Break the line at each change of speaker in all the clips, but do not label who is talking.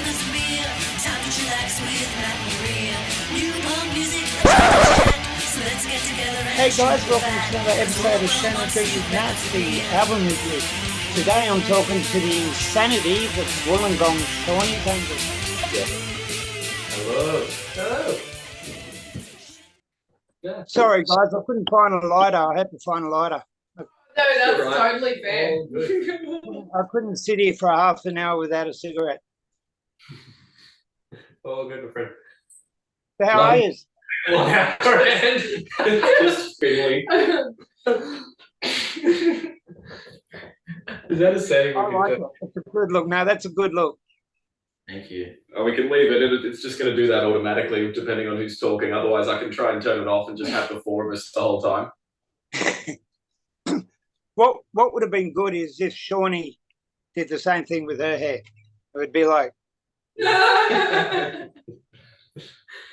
there's a beer. Time to chillax with Matt and Maria. New punk music, chat. So let's get together and
Hey guys, welcome to another episode of Shawnee with Matt, the album review. Today I'm talking to the Insanity that's Wollongong Shawnee Angels.
Hello. Hello. Yeah.
Sorry guys, I couldn't find a lighter. I had to find a lighter.
No, that's
Right.
totally fair.
I couldn't sit here for half an hour without a cigarette.
Oh, good, my friend.
So how are you?
Just feeling. Is that a saying?
I like it. It's a good look. No, that's a good look.
Thank you. Oh, we can leave it. It's just going to do that automatically, depending on who's talking. Otherwise, I can try and turn it off and just have the four of us the whole time.
What would have been good is if Shawnee did the same thing with her hair. It would be like,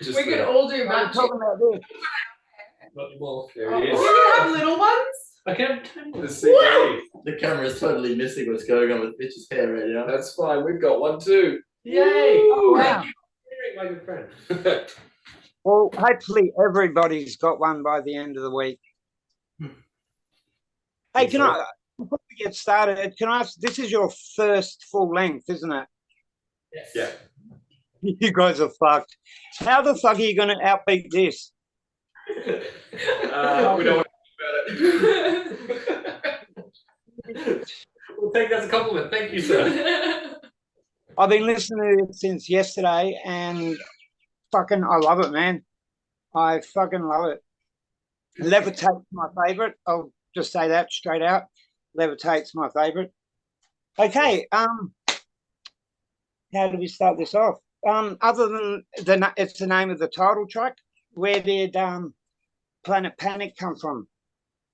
Just
We could all do
I'm
matching.
talking about this.
well, there
Oh,
he
you
is.
can have little ones.
I can't see.
The camera's totally missing what's going on with Mitch's hair right now.
That's fine. We've got one too.
Yay!
Oh, wow.
My good friend.
Well, hopefully everybody's got one by the end of the week. Hey, can I, before we get started, can I ask, this is your first full length, isn't it?
Yes. Yeah.
You guys are fucked. How the fuck are you going to outbeat this?
We don't want to talk about it. We'll take that as a compliment. Thank you, sir.
I've been listening to it since yesterday and fucking, I love it, man. I fucking love it. Levitate's my favourite. I'll just say that straight out. Levitate's my favourite. Okay, how do we start this off? Other than it's the name of the title track, where did Planet Panic come from?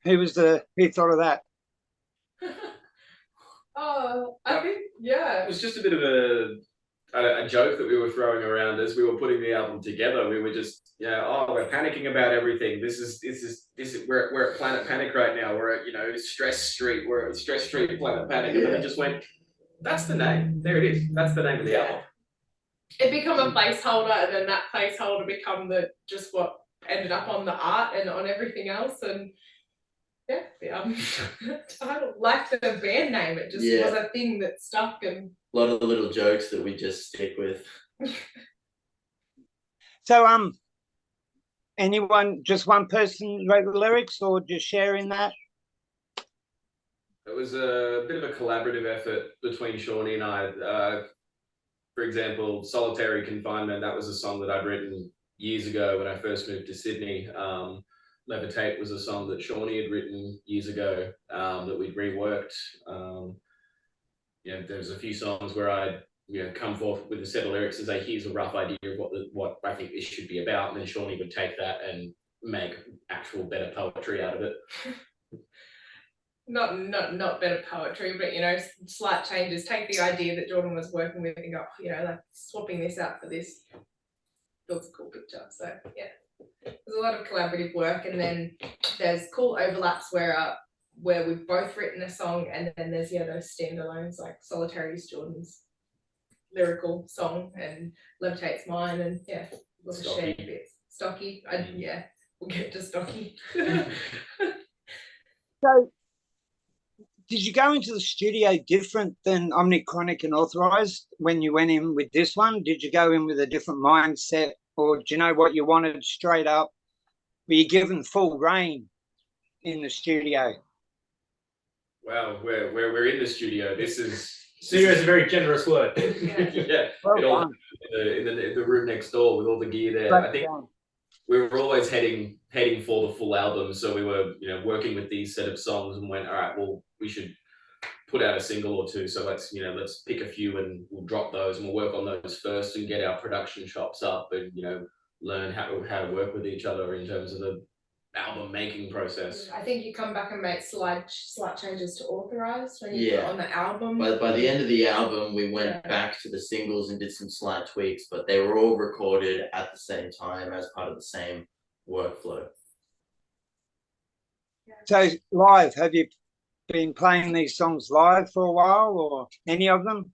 Who thought of that?
Oh, I think, yeah.
It was just a bit of a joke that we were throwing around as we were putting the album together. We were just, we're panicking about everything. This is we're at Planet Panic right now. We're at Stress Street. We're at Stress Street Planet Panic, and then we just went, that's the name. There it is. That's the name of the album.
It become a placeholder, and then that placeholder become just what ended up on the art and on everything else. And yeah, the album title, like the band name, it just was a thing that stuck. And
A lot of little jokes that we just stick with.
So, anyone, just one person wrote the lyrics, or just sharing that?
It was a bit of a collaborative effort between Shawnee and I. For example, Solitary Confinement, that was a song that I'd written years ago when I first moved to Sydney. Levitate was a song that Shawnee had written years ago that we'd reworked. There's a few songs where I'd come forth with a set of lyrics and say, here's a rough idea of what I think this should be about, and then Shawnee would take that and make actual better poetry out of it.
not better poetry, but slight changes. Take the idea that Jordan was working with and go, like swapping this out for this builds a cool picture. So yeah, there's a lot of collaborative work, and then there's cool overlaps where we've both written a song, and then there's those standalones like Solitary's Jordan's lyrical song and Levitate's mine, and lots of shared bits. Stocky, we'll get to Stocky.
So, did you go into the studio different than Omnichronic and Authorized when you went in with this one? Did you go in with a different mindset, or do you know what you wanted straight up? Were you given full reign in the studio?
Well, we're in the studio.
Studio is a very generous word.
Yeah,
Well
in the room next door with all the gear there.
done.
I think we were always heading for the full album, so we were working with these set of songs and went, all right, well, we should put out a single or two, so let's pick a few and we'll drop those and we'll work on those first and get our production chops up and learn how to work with each other in terms of the album making process.
I think you come back and make slight changes to Authorized when you put it on the album.
But by the end of the album, we went back to the singles and did some slight tweaks, but they were all recorded at the same time as part of the same workflow.
So, live, have you been playing these songs live for a while, or any of them?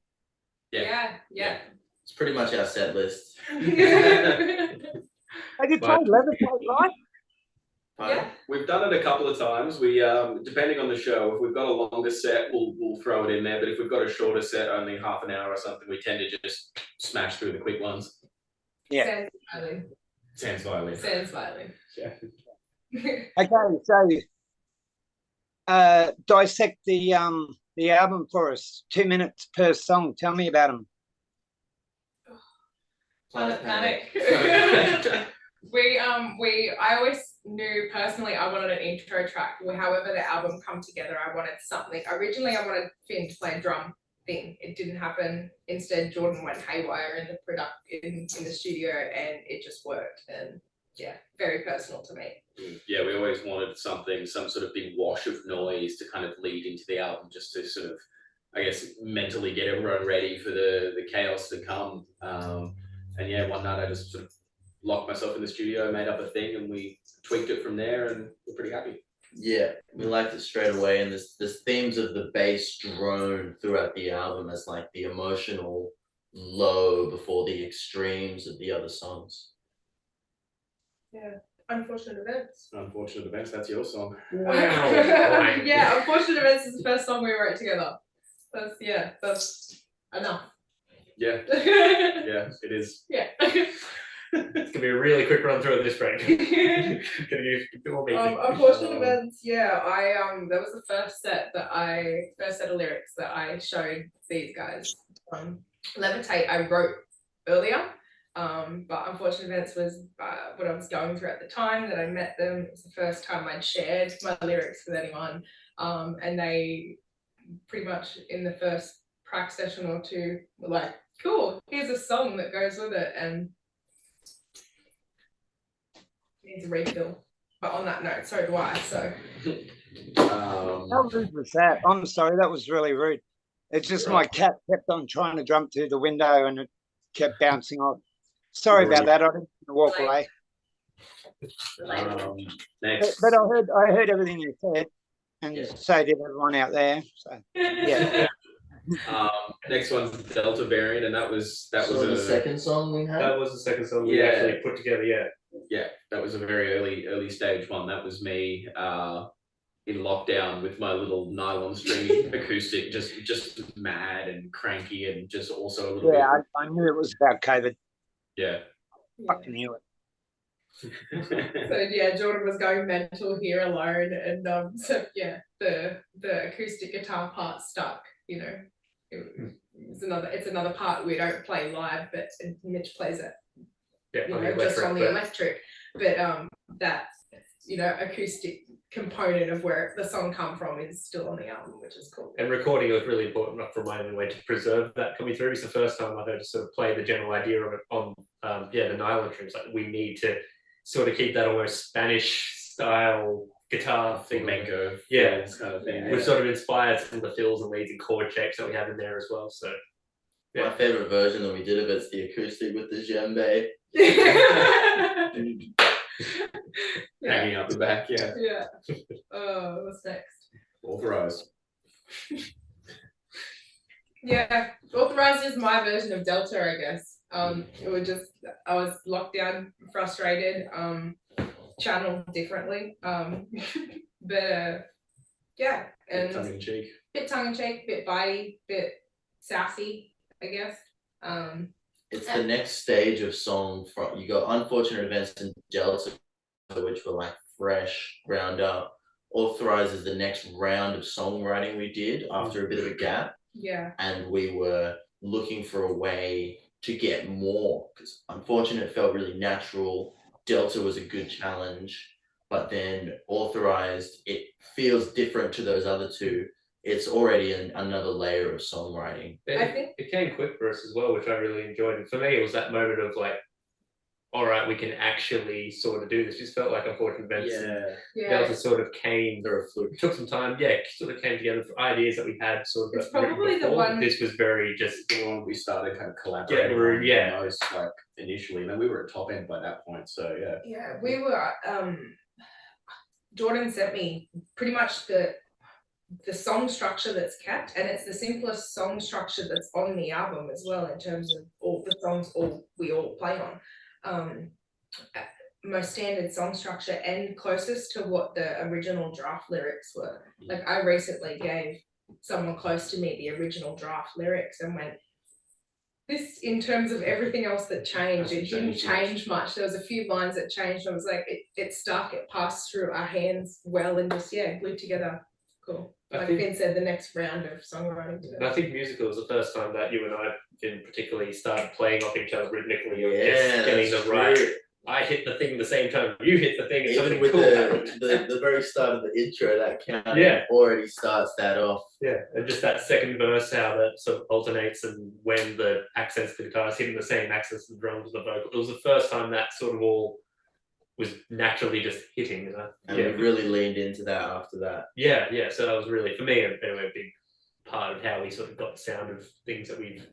Yeah.
It's pretty much our set list.
Have you played Levitate live?
Yeah.
We've done it a couple of times. We depending on the show, if we've got a longer set, we'll throw it in there. But if we've got a shorter set, only half an hour or something, we tend to just smash through the quick ones.
Yeah.
Sans violin.
Sans violin.
Yeah.
Okay, so dissect the album for us. 2 minutes per song. Tell me about them.
Planet Panic. I always knew personally I wanted an intro track. However the album come together, I wanted something. Originally I wanted Finn to play a drum thing. It didn't happen. Instead, Jordan went haywire in the studio, and it just worked. And yeah, very personal to me.
Yeah, we always wanted some sort of big wash of noise to kind of lead into the album, just to sort of, I guess, mentally get everyone ready for the chaos to come. And yeah, one night I just sort of locked myself in the studio, made up a thing, and we tweaked it from there, and we're pretty happy.
Yeah, we liked it straight away, and there's themes of the bass drone throughout the album as like the emotional low before the extremes of the other songs.
Yeah. Unfortunate Events.
Unfortunate Events, that's your song.
Yeah, Unfortunate Events is the first song we wrote together. That's enough.
Yeah, yeah, it is.
Yeah.
It's gonna be a really quick run through of this break. Gonna use more meeting.
Unfortunate Events, yeah. That was the first set of lyrics that I showed these guys. Levitate I wrote earlier. But Unfortunate Events was what I was going through at the time that I met them. It was the first time I'd shared my lyrics with anyone. And they pretty much in the first prac session or two were like, cool, here's a song that goes with it and needs a refill. But on that note, so do I. So
How rude was that? I'm sorry, that was really rude. It's just my cat kept on trying to jump through the window and it kept bouncing off. Sorry about that. I didn't walk away.
Next.
But I heard everything you said, and so did everyone out there. So yeah.
Next one's Delta Variant, and that was
the second song we had.
That was the second song we actually put together.
Yeah, that was a very early stage one. That was me in lockdown with my little nylon string acoustic, just mad and cranky, and just also a little bit.
I knew it was about COVID.
Yeah.
Fucking knew it.
So yeah, Jordan was going mental here alone, and so yeah, the acoustic guitar part stuck. You know, it's another part we don't play live, but Mitch plays it.
Yeah,
just on the electric. But that acoustic component of where the song come from is still on the album, which is cool.
And recording was really important for my own way to preserve that coming through. It's the first time I heard sort of play the general idea of it on the nylon strings. Like we need to sort of keep that almost Spanish style guitar thing.
Flamenco,
this
kind of thing.
We've sort of inspired some of the fills and leads and chord shapes that we have in there as well. So
my favorite version that we did of it's the acoustic with the djembe.
Hanging out the back, yeah.
What's next?
Authorized.
Yeah, Authorized is my version of Delta, I guess. I was locked down, frustrated, channeled differently. But yeah, and
tongue in cheek.
Bit tongue in cheek, bit bitey, bit sassy, I guess.
It's the next stage of song from you got Unfortunate Events and Delta, which were like fresh, ground up. Authorized is the next round of songwriting we did after a bit of a gap.
Yeah.
And we were looking for a way to get more because Unfortunate felt really natural. Delta was a good challenge, but then Authorized, it feels different to those other two. It's already another layer of songwriting.
I think
it came quick for us as well, which I really enjoyed. And for me, it was that moment of like, all right, we can actually sort of do this. It just felt like Unfortunate Events. Delta sort of came. It took some time. Yeah, sort of came together for ideas that we had. Sort of.
It's probably the one.
This was very just
the one we started kind of collaborating.
Yeah,
most like initially, and then we were at top end by that point. So yeah.
Yeah, we were. Jordan sent me pretty much the song structure that's kept, and it's the simplest song structure that's on the album as well, in terms of all the songs we all play on. Most standard song structure and closest to what the original draft lyrics were. Like, I recently gave someone close to me the original draft lyrics and went, this, in terms of everything else that changed, it didn't change much. There was a few lines that changed. I was like, it stuck, it passed through our hands well, and just glued together. Cool. Like Finn said, the next round of songwriting together.
I think musical was the first time that you and I, Finn, particularly started playing off each other rhythmically, or
Yeah,
getting
that's
the right.
true.
I hit the thing the same time you hit the thing. And
Even
something
with
cool happened.
the very start of the intro, that count
Yeah.
already starts that off.
Yeah, and just that second verse, how that sort of alternates, and when the accents the guitar is hitting the same accents, the drums, the vocal. It was the first time that sort of all was naturally just hitting, you know.
And we really leaned into that after that.
Yeah. So that was really, for me, a big part of how we sort of got the sound of things that we've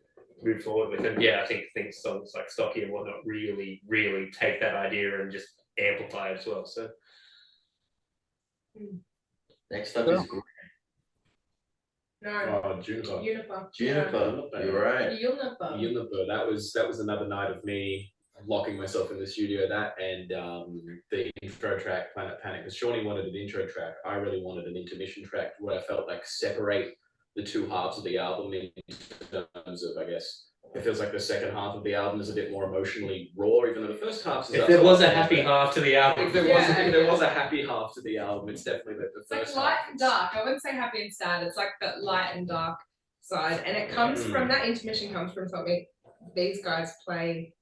moved forward with. And I think songs like Stocky and whatnot really, really take that idea and just amplify it as well. So
Next up is Grit.
No,
Juniper.
Juniper. You're right.
Juniper.
That was another night of me locking myself in the studio. That and the intro track, Planet Panic. Because Shawnee wanted an intro track. I really wanted an intermission track where I felt like separate the two halves of the album in terms of, I guess, it feels like the second half of the album is a bit more emotionally raw, even though the first half is.
If there was a happy half to the album,
if there was a happy half to the album, it's definitely the first
like light
half.
and dark. I wouldn't say happy and sad. It's like that light and dark side, and it comes from that intermission comes from something these guys play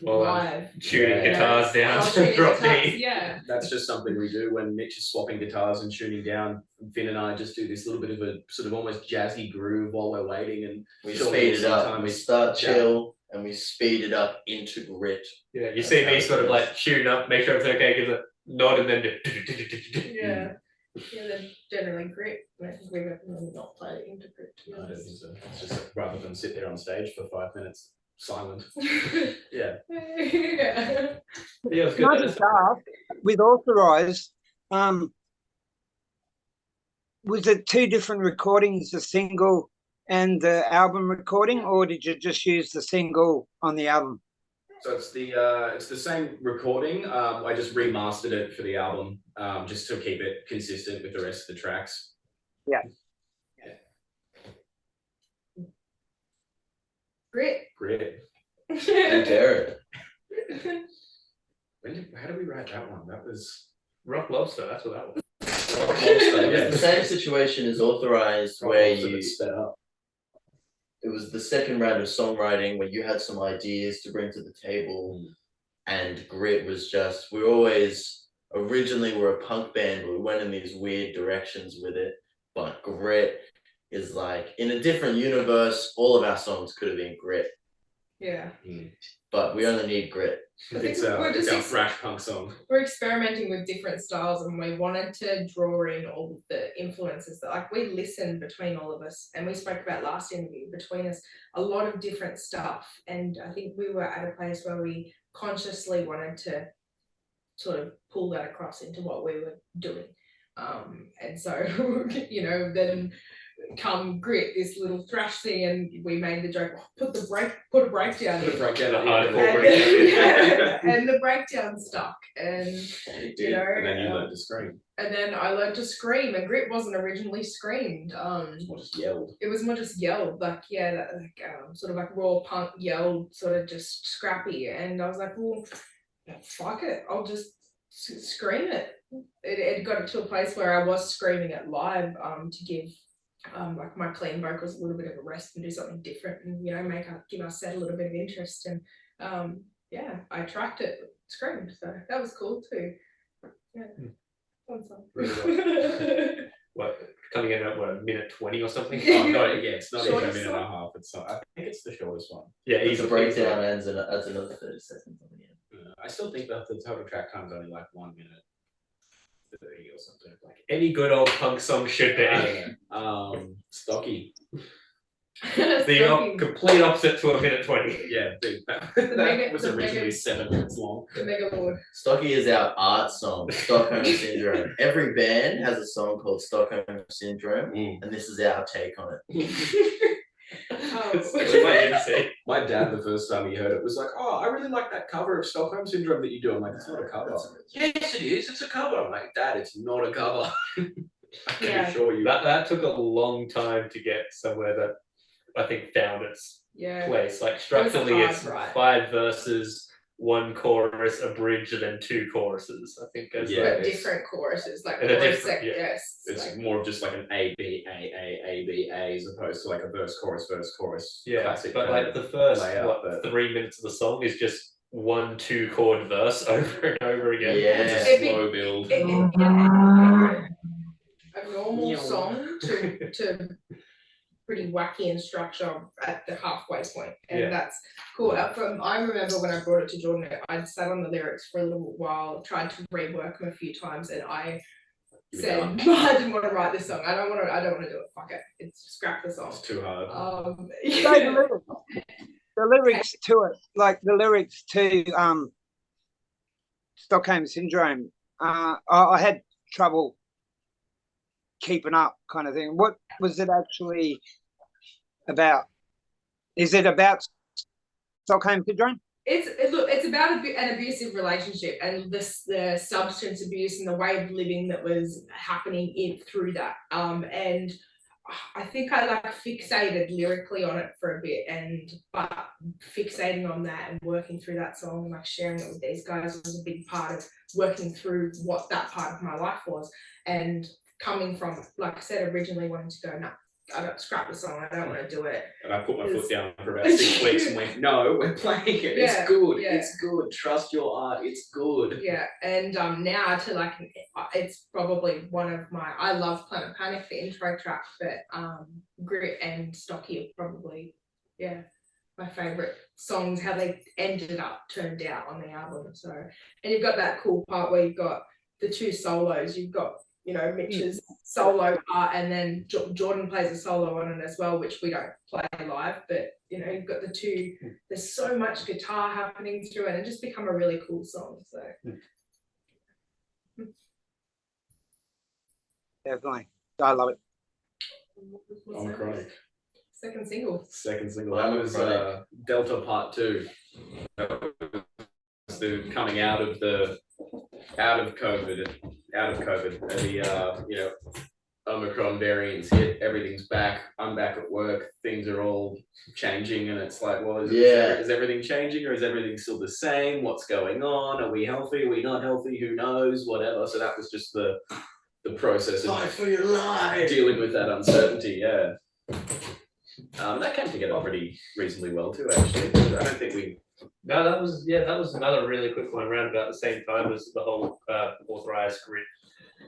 live.
Shooting
Yeah.
guitars down,
Shooting
drop
guitars,
D.
yeah.
That's just something we do when Mitch is swapping guitars and tuning down. Finn and I just do this little bit of a sort of almost jazzy groove while we're waiting, and
We
Shawnee
speed it up.
sometimes-
We start chill and we speed it up into Grit.
Yeah, you see me sort of like shooting up, make sure everything's okay, give a nod, and then
Yeah. They're generally Grit. I think we recommend not play it into Grit. To be
I don't think
honest.
so. It's just rather than sit there on stage for 5 minutes silent. Yeah.
Yeah.
Yeah, it was
Can I
good.
just ask, with Authorized, was it two different recordings, the single and the album recording, or did you just use the single on the album?
So it's the same recording. I just remastered it for the album, just to keep it consistent with the rest of the tracks.
Grit.
Great.
And Derek.
How did we write that one? That was
Rock Lobster, that's what that was.
It's the same situation as Authorized, where you.
sped up.
It was the second round of songwriting where you had some ideas to bring to the table, and Grit was just. We always originally were a punk band, but we went in these weird directions with it. But Grit is like in a different universe. All of our songs could have been Grit,
Yeah.
but we only need Grit.
It's
we're
our
just
thrash punk song.
we're experimenting with different styles, and we wanted to draw in all of the influences that, like, we listened between all of us, and we spoke about last interview, between us a lot of different stuff, and I think we were at a place where we consciously wanted to sort of pull that across into what we were doing, and so then come Grit, this little thrash thing, and we made the joke, put a breakdown in. And the breakdown stuck, and
And
then
you learned to scream.
and then I learned to scream, and Grit wasn't originally screamed.
Or just yelled.
It was more just yelled, sort of like raw punk yelled, sort of just scrappy, and I was like, well, fuck it, I'll just scream it. It got it to a place where I was screaming it live, to give like my clean vocals a little bit of a rest and do something different, and give our set a little bit of interest, and I tracked it, screamed, so that was cool too. Yeah. Fun song.
Really What, coming in at a minute 20 or something?
Oh, no, it's not even a
Shortest
minute and a
one?
half. I think it's the shortest one.
Yeah,
The
easily.
breakdown adds another 30 seconds on the end.
I still think that the total track time's only like 1 minute 30 or something. Like
Any good old punk song should be.
Stocky.
The complete opposite to a minute 20.
Yeah, big.
mega-
That was
the
originally
mega-
7 minutes long.
The Mega Lord.
Stocky is our art song, Stockholm Syndrome. Every band has a song called Stockholm Syndrome, and this is our take on it.
Oh.
My dad, the first time he heard it, was like, "Oh, I really like that cover of Stockholm Syndrome that you do." I'm like, "It's not a cover." Yes, it is. It's a cover. I'm like, "Dad, it's not a cover." I can
Yeah.
assure you.
That took a long time to get somewhere that I think found its place. Like structurally,
hard,
it's
right?
5 verses, 1 chorus, a bridge, and then 2 choruses. I think as
Yeah,
But
it's-
different choruses, like
And a
chorus
different- yeah.
yes.
It's
like,
more of just like an A B A B A as opposed to like a verse chorus.
Yeah,
Classic
but
kind
like
of
the first
layout, but-
3 minutes of the song is just 1 2-chord verse over and over again.
Yeah.
It's
It'd
a
be-
slow build.
a normal song to pretty wacky in structure at the halfway point, and
Yeah.
that's cool. I remember when I brought it to Jordan, I'd sat on the lyrics for a little while, tried to rework them a few times, and I
You were
said,
done.
I didn't want to write this song. I don't want to do it. Fuck it. It's scrap the song.
It's too hard.
So
Yeah.
the lyrics to it, like the lyrics to Stockholm Syndrome, I had trouble keeping up, kind of thing. What was it actually about? Is it about Stockholm Syndrome?
It's about an abusive relationship and the substance abuse and the way of living that was happening through that. And I think I like fixated lyrically on it for a bit, but fixating on that and working through that song and like sharing it with these guys was a big part of working through what that part of my life was, and coming from, like I said, originally wanting to go, no, I got scrap the song, I don't want to do it.
And I put my foot down for about 6 weeks and went, "No, we're playing it.
Yeah,
It's good.
yeah.
It's good. Trust your art. It's good."
Yeah, and now to like, it's probably one of my, I love Planet Panic, the intro track, but Grit and Stocky are probably, yeah, my favourite songs, how they turned out on the album. So, and you've got that cool part where you've got the 2 solos, you've got, you know, Mitch's solo part, and then Jordan plays a solo on it as well, which we don't play live, but you know, you've got the 2, there's so much guitar happening through it, and it just become a really cool song. So
Definitely, I love it.
Omicronic.
Second single.
Second single. That was Delta Part 2. That was the coming out of COVID. The Omicron variants hit. Everything's back. I'm back at work. Things are all changing, and it's like, well, is everything changing, or is everything still the same? What's going on? Are we healthy? Are we not healthy? Who knows? Whatever. So that was just the process of
Fight for your life.
dealing with that uncertainty. Yeah. That came together pretty reasonably well too, actually. I don't think we.
No, that was another really quick one around about the same time as the whole authorized grid.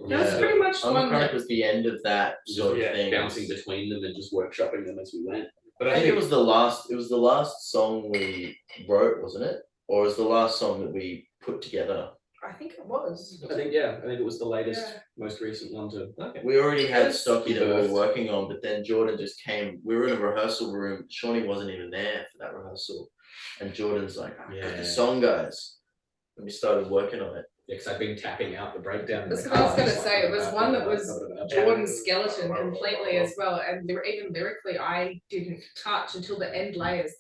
That's pretty much the one
Omicronic
that
was the end of that sort of thing.
Bouncing between them and just workshopping them as we went.
But
I think it was the last song we wrote, wasn't it? Or was the last song that we put together?
I think it was.
I think it was the latest,
Yeah.
most recent one to.
Okay.
We already had
Yes.
Stocky that we were working on, but then Jordan just came. We were in a rehearsal room. Shawnee wasn't even there for that rehearsal. And Jordan's like, I got the song, guys. And we started working on it.
Yeah, because I've been tapping out the breakdown. in
That's
the
what I was
car,
gonna
just
say. It was
like,
one that was Jordan's skeleton completely as well, and even lyrically, I didn't touch until the end layers.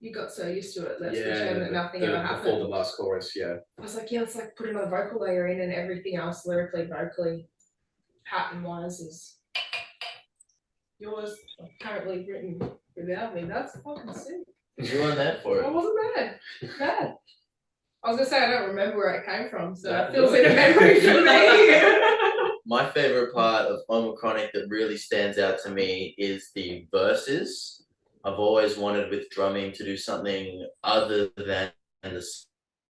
You got so used to it. Let's pretend that nothing ever happened.
Before the last chorus, yeah.
I was like, yeah, let's like put another vocal layer in, and everything else lyrically, vocally, pattern wise is yours. Apparently written without me. That's fucking sick.
You weren't there for
I
it.
wasn't bad. I was gonna say I don't remember where it came from, so
That
it feels
really-
like a memory for me.
My favorite part of Omicronic that really stands out to me is the verses. I've always wanted with drumming to do something other than the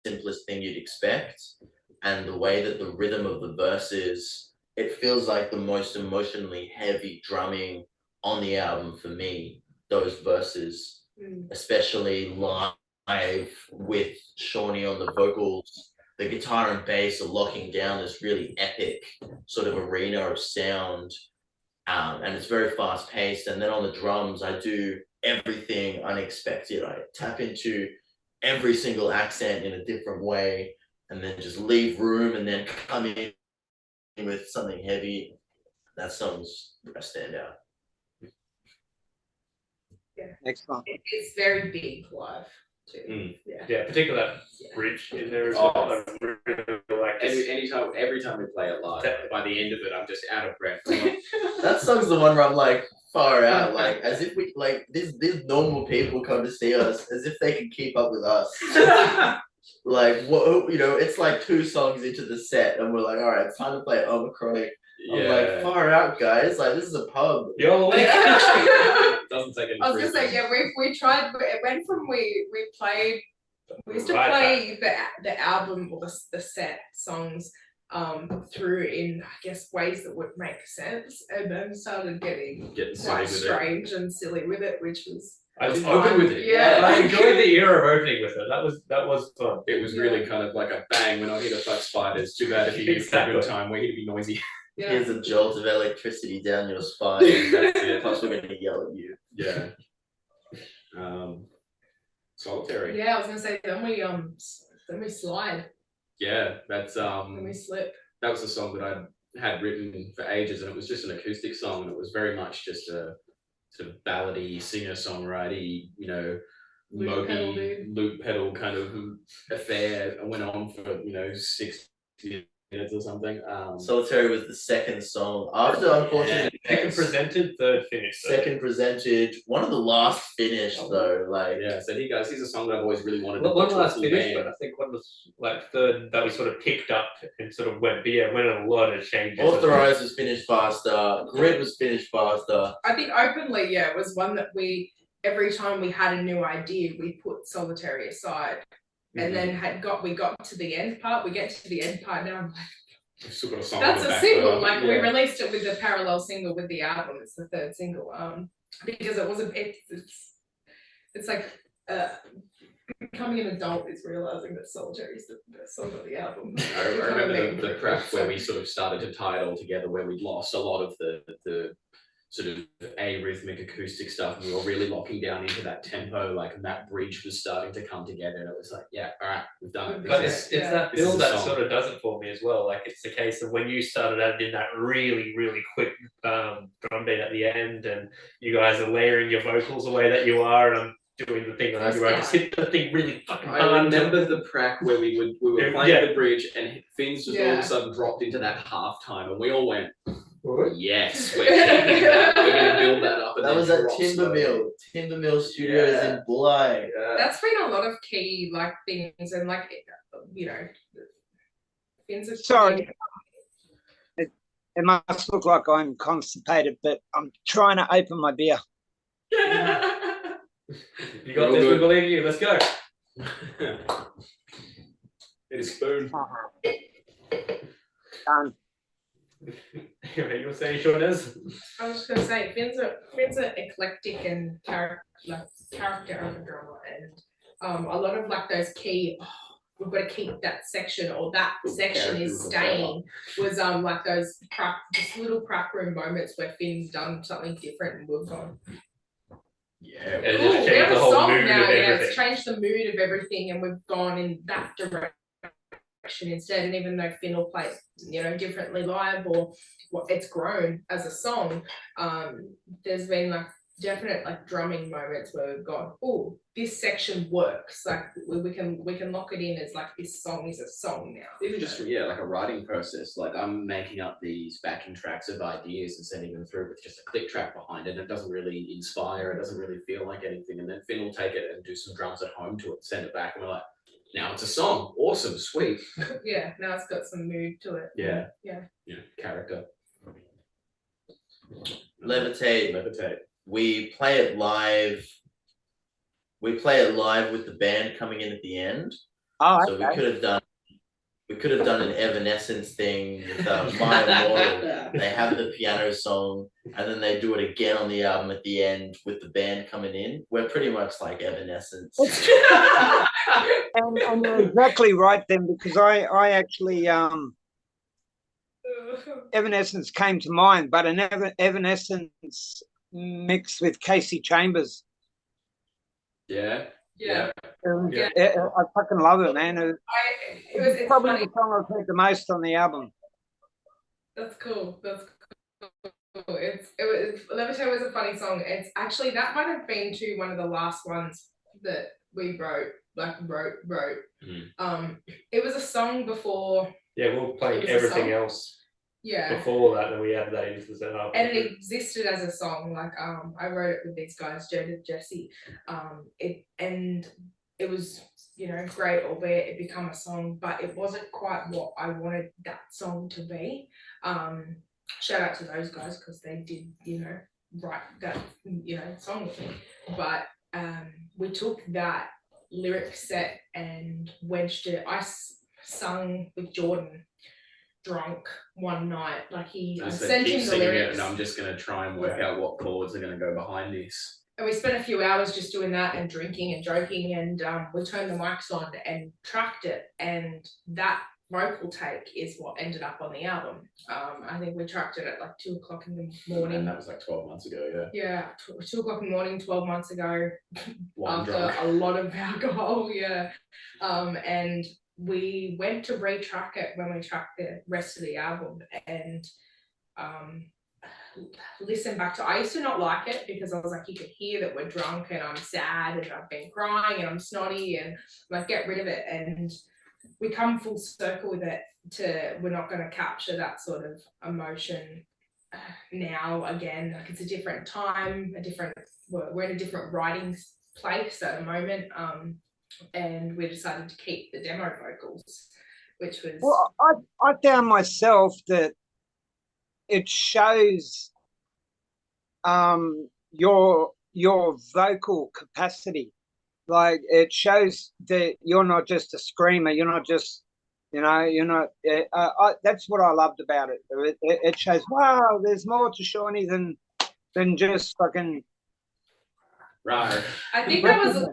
simplest thing you'd expect. And the way that the rhythm of the verses, it feels like the most emotionally heavy drumming on the album for me, those verses, especially live with Shawnee on the vocals. The guitar and bass are locking down this really epic sort of arena of sound, and it's very fast paced. And then on the drums, I do everything unexpected. I tap into every single accent in a different way, and then just leave room, and then come in with something heavy. That song's a standout.
Excellent.
It's very big live too.
Mm.
Yeah.
Yeah, particularly that
Yeah.
bridge in there as
Oh.
well. I really like this.
Every time we play it live, by the end of it, I'm just out of breath. I'm like,
That song's the one where I'm like far out, like as if we like these normal people come to see us as if they can keep up with us. Like what, you know, it's like 2 songs into the set and we're like, all right, it's time to play Omicronic. I'm like, far out, guys. Like this is a pub.
You're awake.
Doesn't take any.
I was gonna say, yeah, we tried. It went from we played. We used to play the album or the set songs through in, I guess, ways that would make sense, and then started getting quite strange and silly with it, which was.
I was
open with it.
Yeah.
I enjoyed the era of opening with it. That was fun.
It was really kind of like a bang. We're not here to fuck spiders. Too bad if you use a good time. We're here to be noisy.
Yeah.
Here's a jolt of electricity down your spine.
That's it.
Plus we're gonna yell at you.
Yeah. Solitary.
Yeah, I was gonna say then we slide,
Yeah, that's
then we slip.
that was a song that I had written for ages, and it was just an acoustic song, and it was very much just a sort of ballady, singer-songwriter, you know, loop pedal kind of affair. I went on for 6 minutes or something.
Solitary was the second song after, unfortunately.
Second presented, third finished.
Second presented, one of the last finished though. Like
Yeah, so here's a song that I've always really wanted to
One
put to a
last
full
finish,
band.
but I think one was like third that we sort of picked up and sort of went. But yeah, went on a lot of changes.
Authorized was finished faster. Grid was finished faster.
I think openly, yeah, it was one that we every time we had a new idea, we put Solitary aside. And then we got to the end part. We get to the end part now. I'm like,
We've still got a song
that's
on the
a
back
single.
burner.
Like we
Yeah.
released it with the parallel single with the album. It's the third single. Because it wasn't. It's like becoming an adult is realizing that Solitary is the best song of the album.
I remember the prep where we sort of started to tie it all together, where we'd lost a lot of the sort of arrhythmic acoustic stuff, and we were really locking down into that tempo, like, and that bridge was starting to come together, and it was like, yeah, all right, we've done it.
But
This
it's
is-
that
this is
build
a
that
song.
sort of does it for me as well. Like it's the case of when you started adding that really, really quick drum beat at the end, and you guys are layering your vocals the way that you are, and I'm doing the thing that I do. I just hit the thing really fucking hard.
I remember the prac where we were
Yeah.
playing the bridge, and Finn's just all of
Yeah.
a sudden dropped into that half time, and we all went,
What?
yes, we're keeping that. We're going to build that up. And
That
then
was at
drop slowly.
Timbermill Studios
Yeah.
in Bly.
Yeah.
That's been a lot of key like things and like things are
Sorry. It must look like I'm constipated, but I'm trying to open my beer.
You
We're
got
all
this. We
good.
believe in you. Let's go.
It is spoon.
Done.
You were saying, Shawnee?
I was just gonna say Finn's are eclectic and character of a drummer, and a lot of like those key. We've got to keep that section, or that section
character
is
of a
staying. Was like those just little crack room moments where Finn's done something different, and we've gone.
Yeah.
And it
Cool,
just
we
changed
have
the
a
whole
song
mood
now.
of
Yeah,
everything.
it's changed the mood of everything, and we've gone in that direction instead. And even though Finn will play, differently live, or it's grown as a song, there's been like definite like drumming moments where we've gone, oh, this section works. Like we can lock it in as like this song is a song now.
Even just like a writing process. Like I'm making up these backing tracks of ideas and sending them through with just a click track behind it. It doesn't really inspire. It doesn't really feel like anything. And then Finn will take it and do some drums at home to it, send it back, and we're like, now it's a song. Awesome, sweet.
Yeah, now it's got some mood to it.
Yeah.
Yeah.
Character.
Levitate. We play it live. We play it live with the band coming in at the end.
Oh,
So
okay.
we could have done an Evanescence thing with My Immortal. They have the piano song, and then they do it again on the album at the end with the band coming in. We're pretty much like Evanescence.
And you're exactly right then, because I actually Evanescence came to mind, but an Evanescence mixed with Casey Chambers.
Yeah.
Yeah.
I fucking love it, man. It's probably
funny.
the song I've heard the most on the album.
That's cool. That's cool. Levitate was a funny song. It's actually, that might have been one of the last ones that we wrote. It was a song before.
Yeah, we were playing everything else.
Yeah.
Before that, then we added that into the setup.
And it existed as a song. Like I wrote it with these guys, Jade and Jesse. It was, great, albeit it become a song, but it wasn't quite what I wanted that song to be. Shout out to those guys because they did, write that, song with me. But we took that lyric set and wedged it. I sung with Jordan drunk one night, like I sent him the lyrics,
and I'm just going to try and work out what chords are going to go behind this.
And we spent a few hours just doing that and drinking and joking, and we turned the mics on and tracked it, and that vocal take is what ended up on the album. I think we tracked it at like 2 o'clock in the morning.
And that was like 12 months ago, yeah.
Yeah, 2 o'clock in the morning, 12 months ago, after
drunk.
a lot of alcohol, yeah. And we went to retrack it when we tracked the rest of the album, and listen back to. I used to not like it because I was like, you can hear that we're drunk and I'm sad and I've been crying and I'm snotty and like, get rid of it. And we come full circle with it to, we're not going to capture that sort of emotion now again. Like, it's a different time, we're in a different writing place at the moment. And we decided to keep the demo vocals, which was...
Well, I found myself that it shows your vocal capacity. Like, it shows that you're not just a screamer. You're not just, you're not... that's what I loved about it. It shows, wow, there's more to Shawnee than just fucking...
Right.
I think that was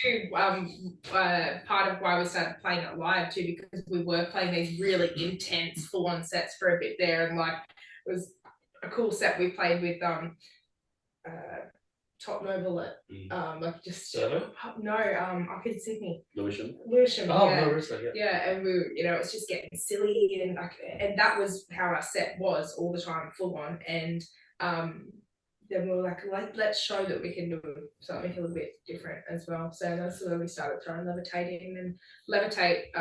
too part of why we started playing it live too, because we were playing these really intense full-on sets for a bit there, and like, it was a cool set we played with Top Noble at like just up in Sydney. Lewisham.
Oh,
yeah.
Lewisham, yeah.
Yeah, and we were, it's just getting silly, and like, and that was how our set was all the time, full on. And then we were like, let's show that we can do something a little bit different as well. So that's where we started throwing Levitate in, and Levitate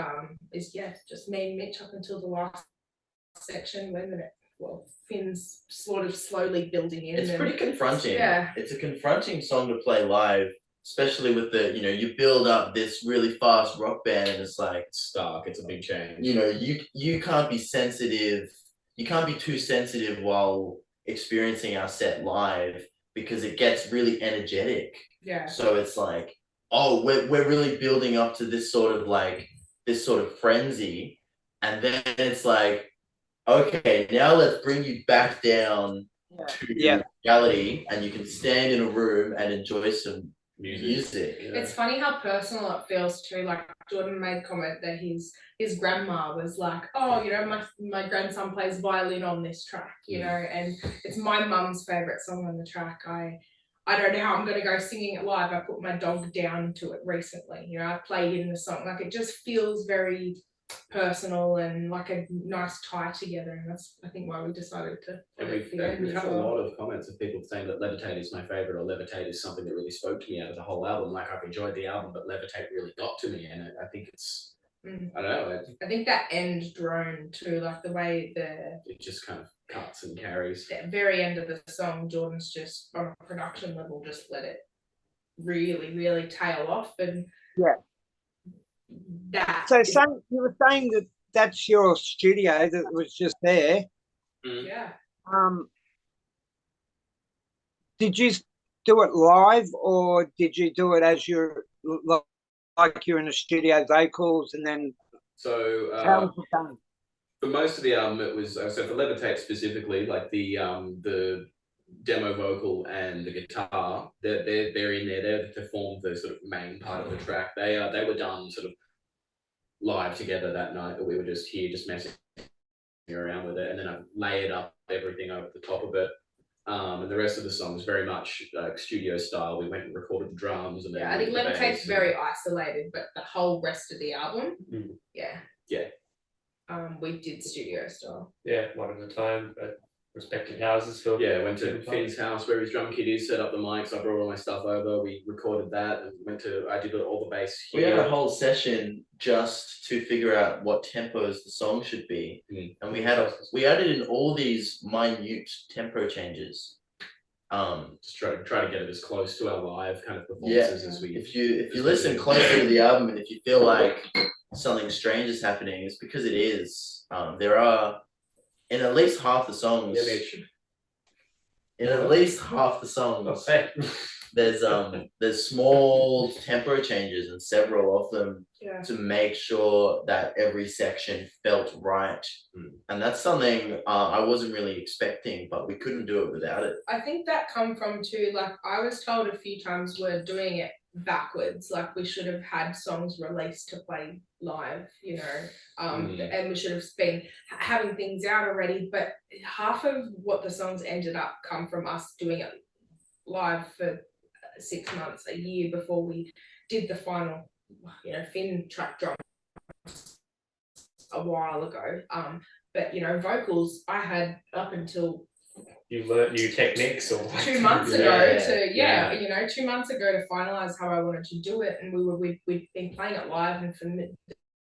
is just me and Mitch up until the last section when Finn's sort of slowly building in.
It's pretty confronting.
Yeah.
It's a confronting song to play live, especially with the, you build up this really fast rock band and it's like,
it's stark, it's a big change.
You can't be sensitive. You can't be too sensitive while experiencing our set live because it gets really energetic.
Yeah.
So it's like, oh, we're really building up to this sort of frenzy. And then it's like, okay, now let's bring you back down to reality, and you can stand in a room and enjoy some music.
It's funny how personal it feels too. Like, Jordan made comment that his grandma was like, oh, my grandson plays violin on this track, and it's my mum's favorite song on the track. I don't know how I'm going to go singing it live. I put my dog down to it recently. I played in the song. Like, it just feels very personal and like a nice tie together, and that's, I think, why we decided to.
And we've had a lot of comments of people saying that Levitate is my favorite, or Levitate is something that really spoke to me out of the whole album. Like, I've enjoyed the album, but Levitate really got to me, and I think it's I don't know.
I think that end drone too, like the way
it just kind of cuts and carries.
The very end of the song, Jordan's just on a production level just let it really, really tail off, and that.
So you were saying that that's your studio that was just there.
Yeah.
Did you do it live, or did you do it as you're in the studio vocals, and then?
So
how was it done?
For most of the album, it was so for Levitate specifically, like the demo vocal and the guitar, they're in there. They form the sort of main part of the track. They were done sort of live together that night, but we were just here, just messing around with it, and then I layered up everything over the top of it. And the rest of the songs very much studio style. We went and recorded the drums, and then
I think
the bass
Levitate's
and-
very isolated, but the whole rest of the album, yeah. We did studio style.
Yeah, one at a time, but respective houses for
went to Finn's house where his drum kit is, set up the mics. I brought all my stuff over. We recorded that, and I did all the bass
We
here.
had a whole session just to figure out what tempos the song should be, and we added in all these minute tempo changes.
Just try to get it as close to our live kind of performances as we.
If you listen closely to the album, and if you feel like something strange is happening, it's because it is. There are in at least half the songs. There's small tempo changes and several of them to make sure that every section felt right. And that's something I wasn't really expecting, but we couldn't do it without it.
I think that come from too, like I was told a few times we're doing it backwards, like we should have had songs released to play live, you know, and we should have been having things out already, but half of what the songs ended up come from us doing it live for 6 months, a year before we did the final, you know, Finn track drums a while ago. But you know, vocals I had up until
you learnt new techniques or
2 months ago you know, 2 months ago to finalize how I wanted to do it, and we'd been playing it live, and for me,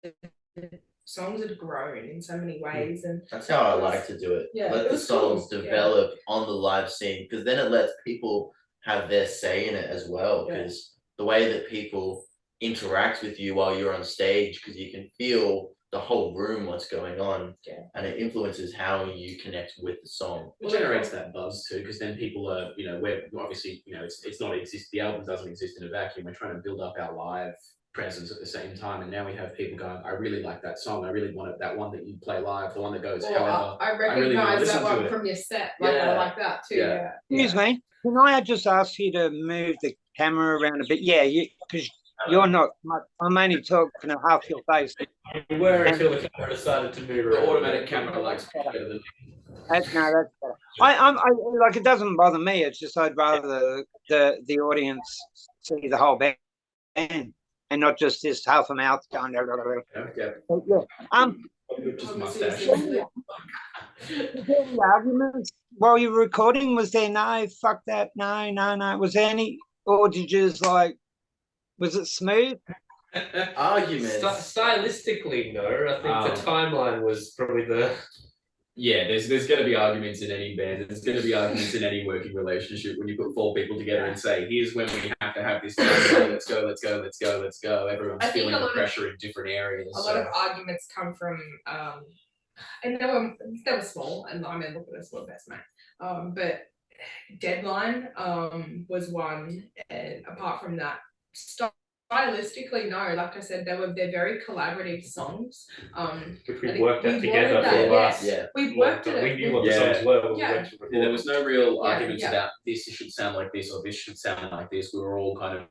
the songs had grown in so many ways, and
that's how I like to do it. Let the songs develop on the live scene, because then it lets people have their say in it as well, because the way that people interact with you while you're on stage, because you can feel the whole room what's going on, and it influences how you connect with the song.
It generates that buzz too, because then people are, you know, we're obviously, you know, it's not exist. The album doesn't exist in a vacuum. We're trying to build up our live presence at the same time, and now we have people going, I really like that song. I really want it, that one that you play live, the one that goes. However,
I recognize that one from your set. Like I like that too.
Excuse me. Can I just ask you to move the camera around a bit? Yeah, because you're not. I'm only talking to half your face.
You were until the camera decided to move around.
The automatic camera likes better than.
That's better. I like, it doesn't bother me. It's just I'd rather the audience see the whole band and not just this half a mouth going.
Just mustache.
The arguments while you were recording, was there no fuck that, no, was there any, or did you just like, was it smooth?
Arguments.
Stylistically, no. I think the timeline was probably the.
Yeah, there's going to be arguments in any band. There's going to be arguments in any working relationship when you put 4 people together and say, "Here's when we have to have this. Let's go, let's go, let's go, let's go." Everyone's feeling the pressure in different areas.
A lot of arguments come from, and they were small, and I mean, look at us, we're best mates. But deadline was one, and apart from that, stylistically, no. Like I said, they're very collaborative songs.
Which we worked out together for the last.
We worked it.
We knew what the songs were.
There was no real arguments about this should sound like this or this should sound like this. We were all kind of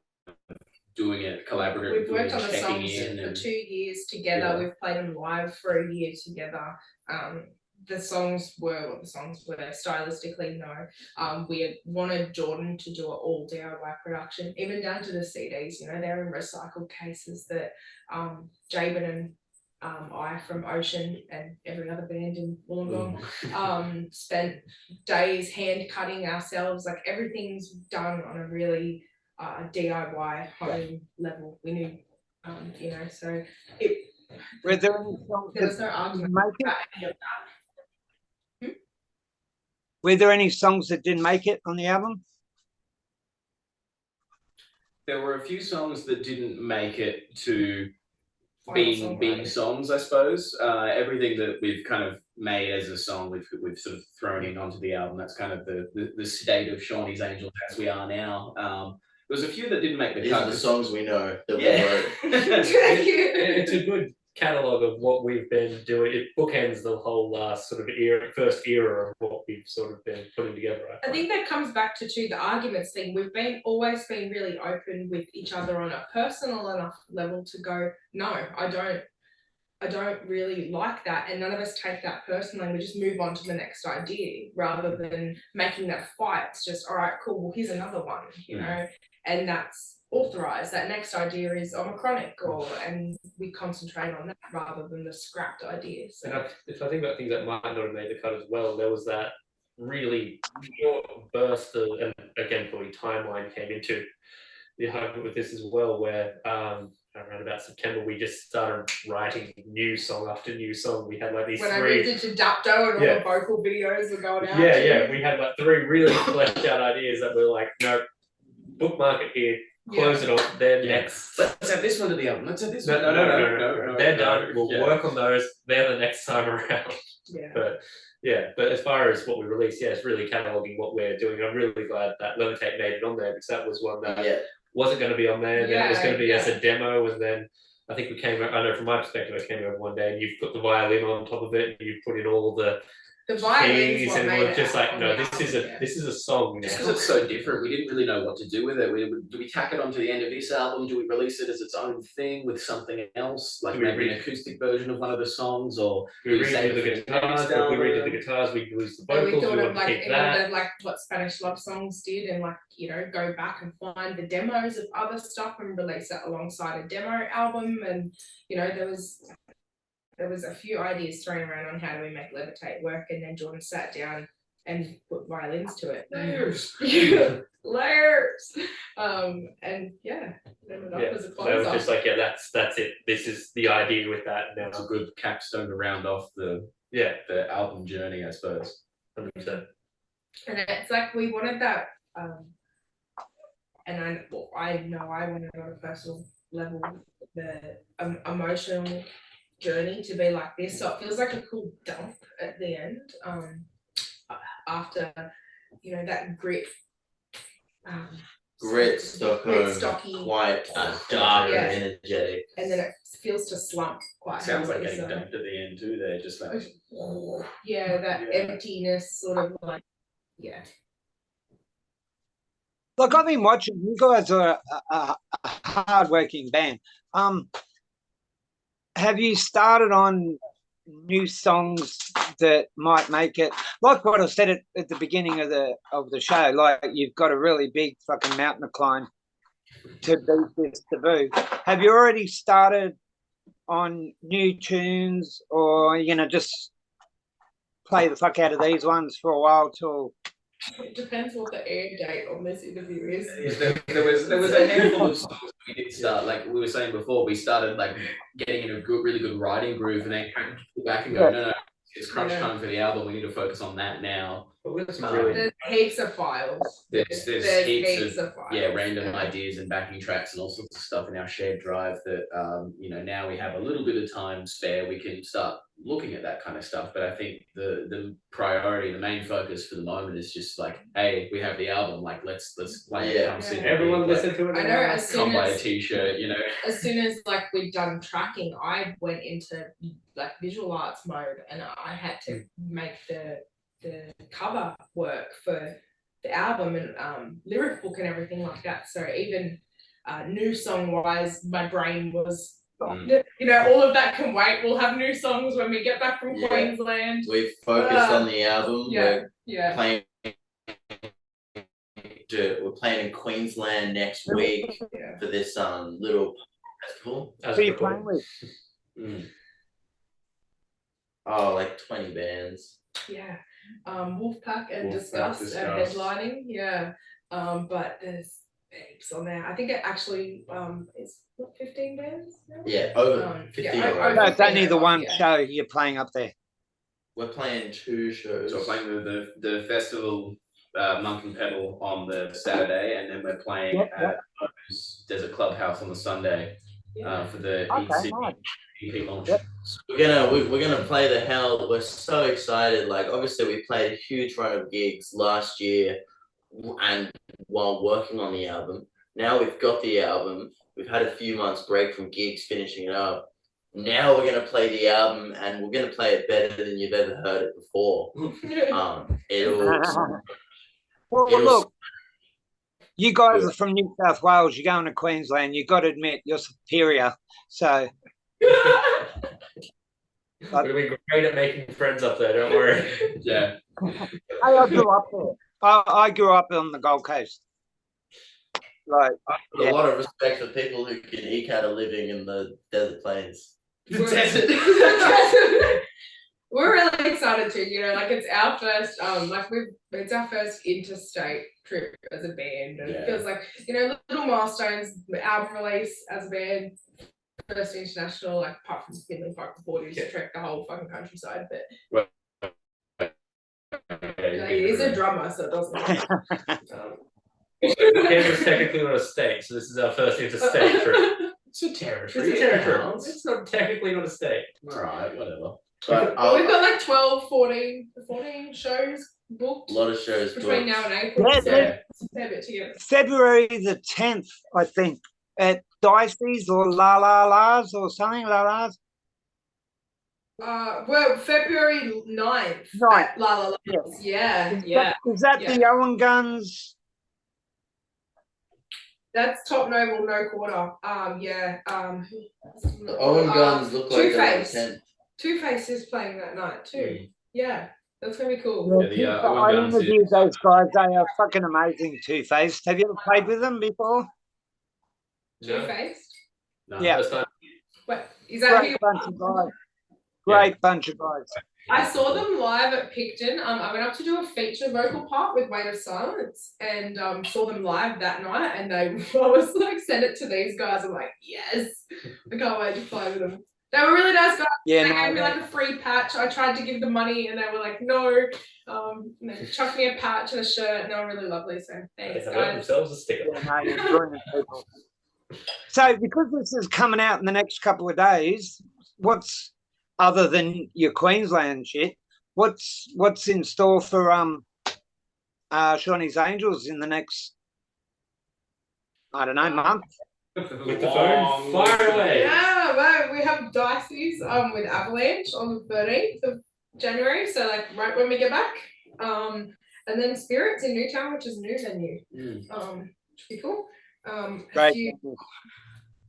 doing it collaboratively.
We've worked on the songs for 2 years together. We've played them live for a year together. The songs were what the songs were. Stylistically, no. We wanted Jordan to do an all DIY production, even down to the CDs. You know, they're in recycled cases that Jabin and I from Ocean and every other band in Wollongong spent days hand cutting ourselves. Like everything's done on a really DIY home level. We knew, you know, so it.
Were there any songs
there was no argument about any of that.
Were there any songs that didn't make it on the album?
There were a few songs that didn't make it to being songs, I suppose. Everything that we've kind of made as a song, we've sort of thrown in onto the album. That's kind of the state of Shawnee's Angels as we are now. There was a few that didn't make the cut.
These are the songs we know that we wrote.
It's a good catalogue of what we've been doing. It bookends the whole last sort of first era of what we've sort of been putting together.
I think that comes back to the arguments thing. We've always been really open with each other on a personal enough level to go, no, I I don't really like that, and none of us take that personally. We just move on to the next idea rather than making that fight. It's just, all right, cool, well, here's another one, you know, and that's authorized. That next idea is chronic, and we concentrate on that rather than the scrapped idea. So
And if I think about things that might not have made the cut as well, there was that really short burst of, and again, probably timeline came into the argument with this as well, where around about September we just started writing new song after new song. We had like these
when I
three.
moved into Dapto and all the vocal videos were going out.
Yeah, we had like 3 really fleshed out ideas that were like, no, bookmark it here, close it off. They're next.
Let's add this one to the album. Let's add this one.
No. They're done. We'll work on those. They're the next time around. But as far as what we released, it's really cataloguing what we're doing. I'm really glad that Levitate made it on there, because that was one that wasn't going to be on there. Then it was going to be as a demo, and then I think we came. I know from my perspective, I came over one day and you've put the violin on top of it, and you've put in all the
violins,
and we're just like, no, this is a song now.
Just because it's so different, we didn't really know what to do with it. Do we tack it onto the end of this album? Do we release it as its own thing with something else, like maybe an acoustic version of one of the songs, or
we redid the guitars? If we redid the guitars, we lose the vocals.
We thought
we
of like
keep that.
Like what Spanish love songs did, and like, you know, go back and find the demos of other stuff and release it alongside a demo album. And you know, there was a few ideas thrown around on how do we make Levitate work, and then Jordan sat down and put violins to it.
Layers.
Layers. And then it was a
So it was just like, that's it. This is the idea with that now.
It's a good capstone to round off the album journey, I suppose.
100%.
And it's like we wanted that, and I know I wanted on a personal level the emotional journey to be like this, so it feels like a cool dump at the end, after, you know, that grit
Stockholm, quite dark and energetic,
and then it feels to slump quite
Sounds like
heavily,
getting dumped at the end too. They're just like,
that emptiness, sort of like,
Look, I've been watching. You guys are a hard-working band. Have you started on new songs that might make it, like what I said at the beginning of the show, like you've got a really big fucking mountain to climb to beat this taboo? Have you already started on new tunes, or are you gonna just play the fuck out of these ones for a while till?
It depends what the air date on this interview is.
There was a handful of songs we did start, like we were saying before, we started like getting in a really good writing groove, and then kind of pull back and go, no, it's crunch time for the album. We need to focus on that now.
There's heaps of files.
There's heaps of
files.
Random ideas and backing tracks and all sorts of stuff in our shared drive that now we have a little bit of time spare. We can start looking at that kind of stuff. But I think the priority, the main focus for the moment is just like, hey, we have the album, like let's play it. Come sit
everyone listen to it.
I know, as soon
come buy a
as
t-shirt,
as soon as like we'd done tracking, I went into like visual arts mode, and I had to make the cover work for the album, and lyric book and everything like that. So even new song wise, my brain was, all of that can wait. We'll have new songs when we get back from Queensland.
We've focused on the album. We're playing in Queensland next week for this little festival.
Who are you playing with?
Oh, like 20 bands.
Wolfpack and Disgust are headlining. But there's heaps on there. I think it actually is 15 bands now?
Yeah, over 15.
No, it's only the one show you're playing up there.
We're playing 2 shows.
So we're playing the festival, Monk and Pedal on the Saturday, and then we're playing at Desert Clubhouse on the Sunday for the EP launch.
We're gonna play the hell. We're so excited. Like, obviously we played a huge run of gigs last year, and while working on the album. Now we've got the album. We've had a few months break from gigs, finishing it up. Now we're gonna play the album, and we're gonna play it better than you've ever heard it before.
Look, you guys are from New South Wales. You're going to Queensland. You've got to admit you're superior. So
We're gonna be great at making friends up there. Don't worry.
Yeah.
I grew up there. I grew up on the Gold Coast. Like,
A lot of respect for people who can eke out a living in the desert plains.
The desert.
We're really excited too, you know, like it's our first it's our first interstate trip as a band, and it feels like, you know, little milestones, album release as a band, first international, like apart from Finland Park before you trek the whole fucking countryside, but he's a drummer, so it doesn't
Canada's technically not a state, so this is our first interstate trip.
It's a territory.
It's a territory. It's not technically not a state.
Alright, whatever.
But
we've got like 12, 14 shows booked.
a lot of shows
between
booked.
now and April.
Yeah,
so it's a fair bit together.
February the 10th, I think, at Dicey's or La La La's or something, La La's.
Well, February 9th.
Right.
At La La La's. Yeah.
Is that the Owen Guns?
That's Top Noble, No Quarter.
Owen Guns look like
Two-Face.
they're 10.
Two-Face is playing that night too. Yeah, that's gonna be cool.
Yeah, the,
I
Owen Guns
interviewed those guys. They are fucking amazing, Two-Faced. Have you ever played with them before?
Two-Faced?
No,
Yeah.
first time.
What is that?
Great bunch of guys. Great bunch of guys.
I saw them live at Picton. I went up to do a feature vocal part with Weight of Silence, and saw them live that night. And I was like, send it to these guys. I'm like, yes, I can't wait to play with them. They were really nice guys.
Yeah,
They
no,
gave me like a free patch. I tried to give them money, and they were like, no. And they chucked me a patch and a shirt, and they were really lovely. So thanks,
They have
guys.
themselves a sticker.
yeah, no, you're brilliant people. So, because this is coming out in the next couple of days, what's other than your Queensland shit? What's in store for Shawnee's Angels in the next, I don't know, month?
With the phone, fire away.
Yeah, well, we have Dicey's with Avalanche on the 13th of January, so like right when we get back. And then Spirits in Newtown, which is a new venue. Which be cool.
Great.
A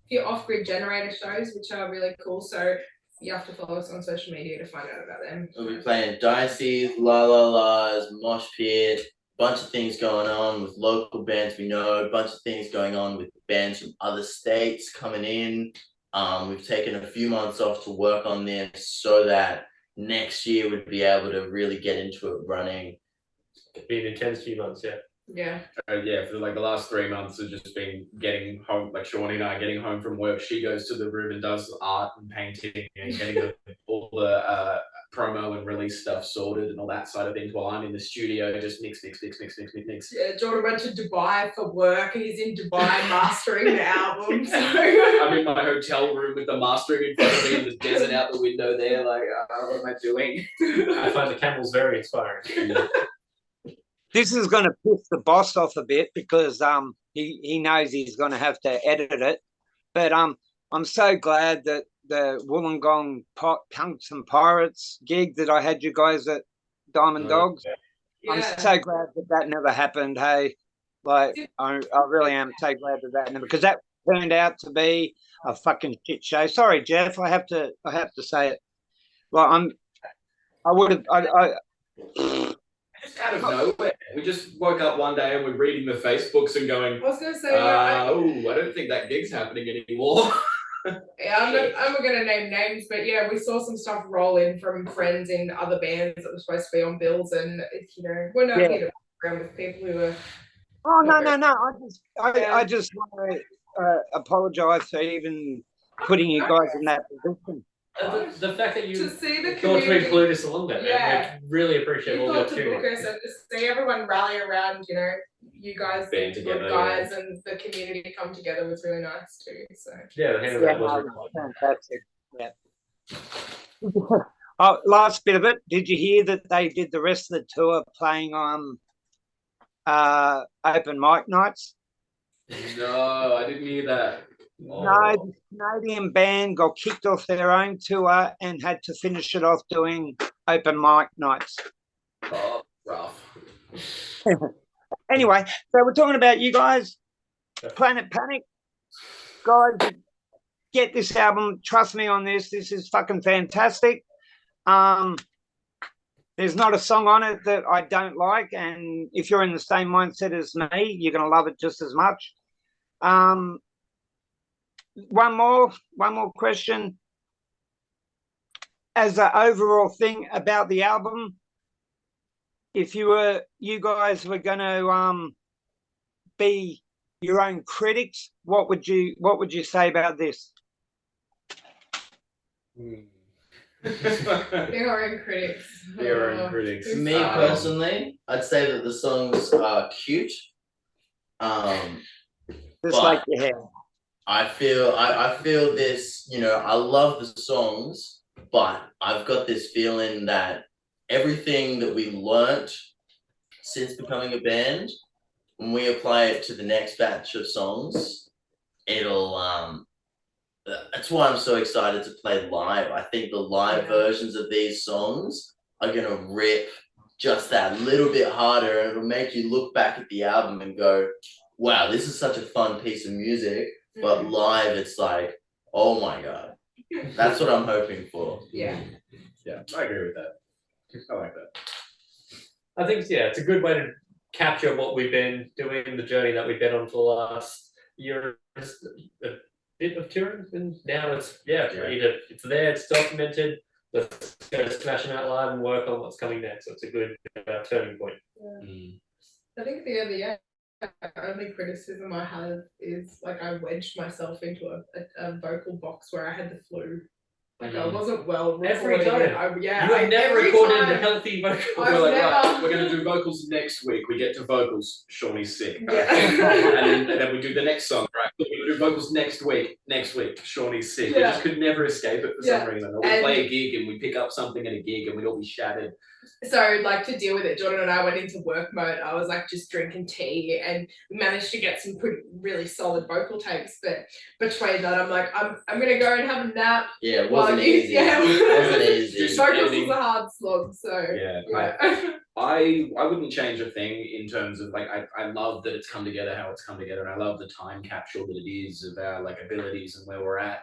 few off-grid generator shows, which are really cool. So you have to follow us on social media to find out about them.
We'll be playing Dicey's, La La La's, Mosh Pit, bunch of things going on with local bands we know, a bunch of things going on with bands from other states coming in. We've taken a few months off to work on this so that next year we'd be able to really get into it running.
It's been an intense few months, yeah.
Yeah.
Yeah, for like the last 3 months have just been getting home, like Shawnee and I getting home from work. She goes to the room and does art and painting and getting all the promo and release stuff sorted and all that side of things, while I'm in the studio just mix.
Yeah, Jordan went to Dubai for work, and he's in Dubai mastering the album. So
I'm in my hotel room with the mastering in front of me and the desert out the window there, like, what am I doing?
I find the camels very inspiring.
This is going to piss the boss off a bit because he knows he's going to have to edit it. But I'm so glad that the Wollongong Punks and Pirates gig that I had you guys at Diamond Dogs.
yeah.
I'm so glad that never happened. Hey, like I really am so glad that never, because that turned out to be a fucking shit show. Sorry, Jeff, I have to say it. Well,
Just out of nowhere. We just woke up one day and we're reading the Facebooks and going,
I was gonna say,
I don't think that gig's happening anymore.
yeah, I'm not gonna name names, but yeah, we saw some stuff roll in from friends in other bands that were supposed to be on bills, and it's, you know, we're not here to around with people who are.
Oh no! I just want to apologise for even putting you guys in that position.
The fact that you
To see the
thought to
community,
include us along there,
Yeah.
we really appreciate
you
all the
thought to book
opportunity.
us and just see everyone rally around, you know, you guys,
Band
the
together,
good guys, and the community come together was really nice too. So
Yeah, the hand of
Yeah,
that was
no, fantastic. Yeah. Oh, last bit of it. Did you hear that they did the rest of the tour playing on open mic nights?
No, I didn't hear that.
No, the Canadian band got kicked off their own tour and had to finish it off doing open mic nights.
Oh, rough.
Anyway, so we're talking about you guys, Planet Panic. Guys, get this album. Trust me on this. This is fucking fantastic. There's not a song on it that I don't like, and if you're in the same mindset as me, you're gonna love it just as much. One more question. As an overall thing about the album, if you guys were gonna be your own critics, what would you say about this?
They're our own critics.
Their own critics.
For me personally, I'd say that the songs are cute.
Just like your hair.
I feel this, I love the songs, but I've got this feeling that everything that we learnt since becoming a band, when we apply it to the next batch of songs, it'll that's why I'm so excited to play live. I think the live versions of these songs are gonna rip just that little bit harder, and it'll make you look back at the album and go, wow, this is such a fun piece of music. But live, it's like, oh my God. That's what I'm hoping for.
Yeah.
Yeah, I agree with that. I like that.
I think, yeah, it's a good way to capture what we've been doing, the journey that we've been on for the last year. Just a bit of touring, and now it's it's there, it's documented. Let's go smash them out live and work on what's coming next. So it's a good turning point.
I think the only criticism I have is like I wedged myself into a vocal box where I had the flu. Like I wasn't well
Every
recording
time.
it.
You have never
every
recorded
time.
a healthy vocal.
I've
We're like,
never-
right, we're going to do vocals next week. We get to vocals. Shawnee's sick.
Yeah.
and then we do the next song. Right, we're going to do vocals next week. Next week, Shawnee's sick. We
Yeah.
just could never escape it for some reason. Or we play a gig and we pick up something at a gig and we'd all be shattered.
So like to deal with it, Jordan and I went into work mode. I was like just drinking tea, and we managed to get some really solid vocal takes. But between that, I'm like, I'm gonna go and have a nap.
Yeah, it wasn't easy.
Yeah.
It wasn't easy.
So-
Vocals was a hard slog. So
Yeah. I wouldn't change a thing in terms of like I love that it's come together how it's come together, and I love the time capsule that it is of our like abilities and where we're at.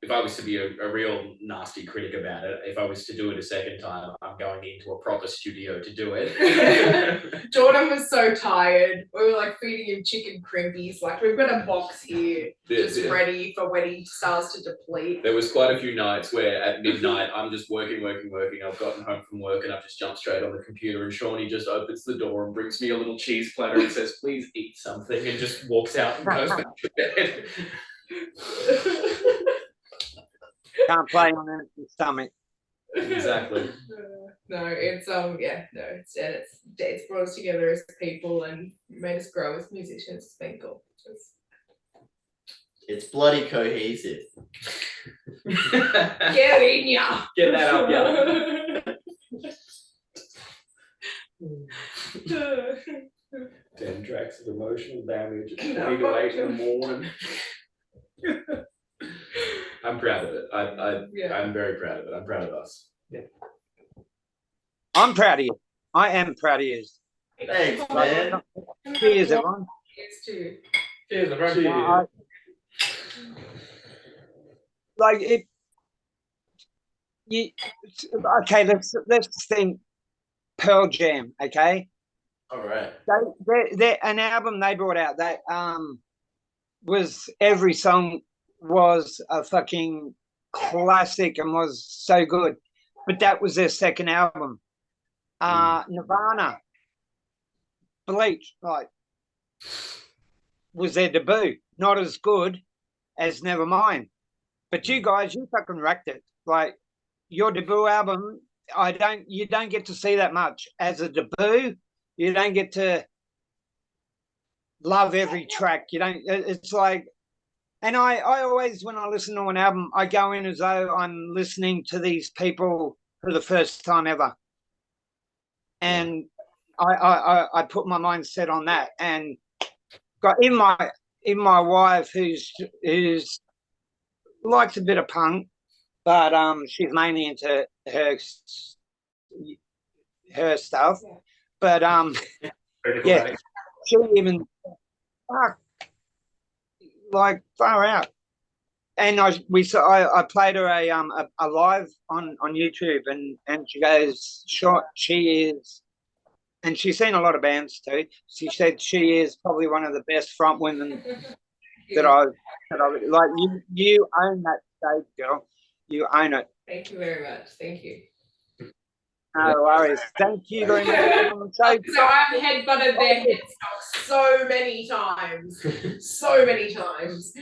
If I was to be a real nasty critic about it, if I was to do it a second time, I'm going into a proper studio to do it.
Jordan was so tired. We were like feeding him chicken crimpies. Like we've got a box here just ready for when he starts to deplete.
There was quite a few nights where at midnight I'm just working. I've gotten home from work and I've just jumped straight on the computer, and Shawnee just opens the door and brings me a little cheese platter and says, "Please eat something," and just walks out and goes back to bed.
Can't play on an empty stomach.
Exactly.
No, it's it's brought us together as people and made us grow as musicians. It's been cool.
It's bloody cohesive.
Get in ya!
Get that up, yeah. 10 tracks of emotional damage at 20 to 8 in the morning. I'm proud of it. I'm very proud of it. I'm proud of us.
Yeah.
I'm proud of you. I am proud of you.
Thanks, man.
Cheers, everyone.
Cheers too.
Cheers, my friend.
Cheers. Like it. Okay, let's think. Pearl Jam. Okay.
All right.
They an album they brought out that was every song was a fucking classic and was so good, but that was their second album. Nirvana, Bleach, like was their debut. Not as good as Nevermind, but you guys, you fucking wrecked it. Like your debut album, you don't get to see that much as a debut. You don't get to love every track. You don't. It's like, and I always, when I listen to an album, I go in as though I'm listening to these people for the first time ever, and I put my mindset on that, and got in my wife who's likes a bit of punk, but she's mainly into her stuff. But yeah, she even like far out. and I played her a live on YouTube, and she goes, she is, and she's seen a lot of bands too. She said she is probably one of the best front women that I like. You own that stage, girl. You own it.
Thank you very much. Thank you.
No worries. Thank you very much for coming on the show.
So I've headbutted their headstocks so many times. So many times.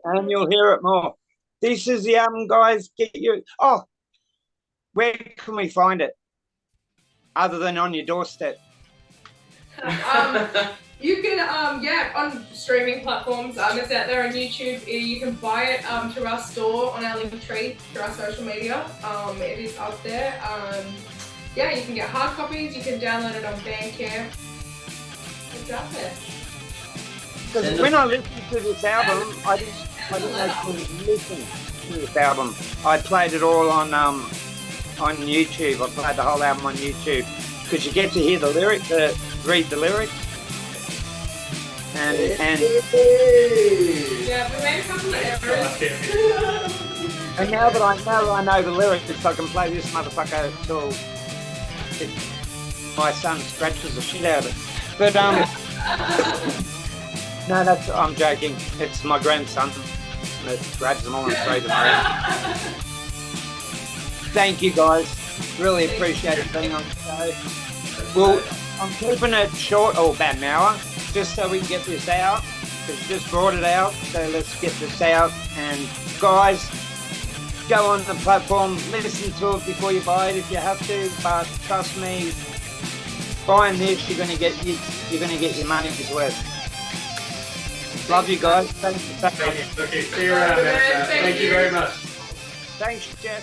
And you'll hear it more. This is the album, guys. Get you. Oh, where can we find it? Other than on your doorstep.
You can, on streaming platforms. It's out there on YouTube. You can buy it through our store on our link tree, through our social media. It is up there. You can get hard copies. You can download it on Bandcamp. It's out there.
Because when I listened to this album, I didn't actually listen to this album. I played it all on YouTube. I played the whole album on YouTube because you get to hear the lyrics, read the lyrics. And
yeah, we made a couple of errors.
And now that I know the lyrics, I can play this motherfucker till my son scratches the shit out of it. But no, I'm joking. It's my grandson that grabs them all and throws them around. Thank you guys. Really appreciate it being on the show. Well, I'm keeping it short, about an hour, just so we can get this out. Because just brought it out, so let's get this out. And guys, go on the platform, listen to it before you buy it if you have to. But trust me, buying this, you're gonna get your money's worth. Love you guys. Thank you so much.
Okay, see you around, man. Thank you very much.
Thanks, Jeff.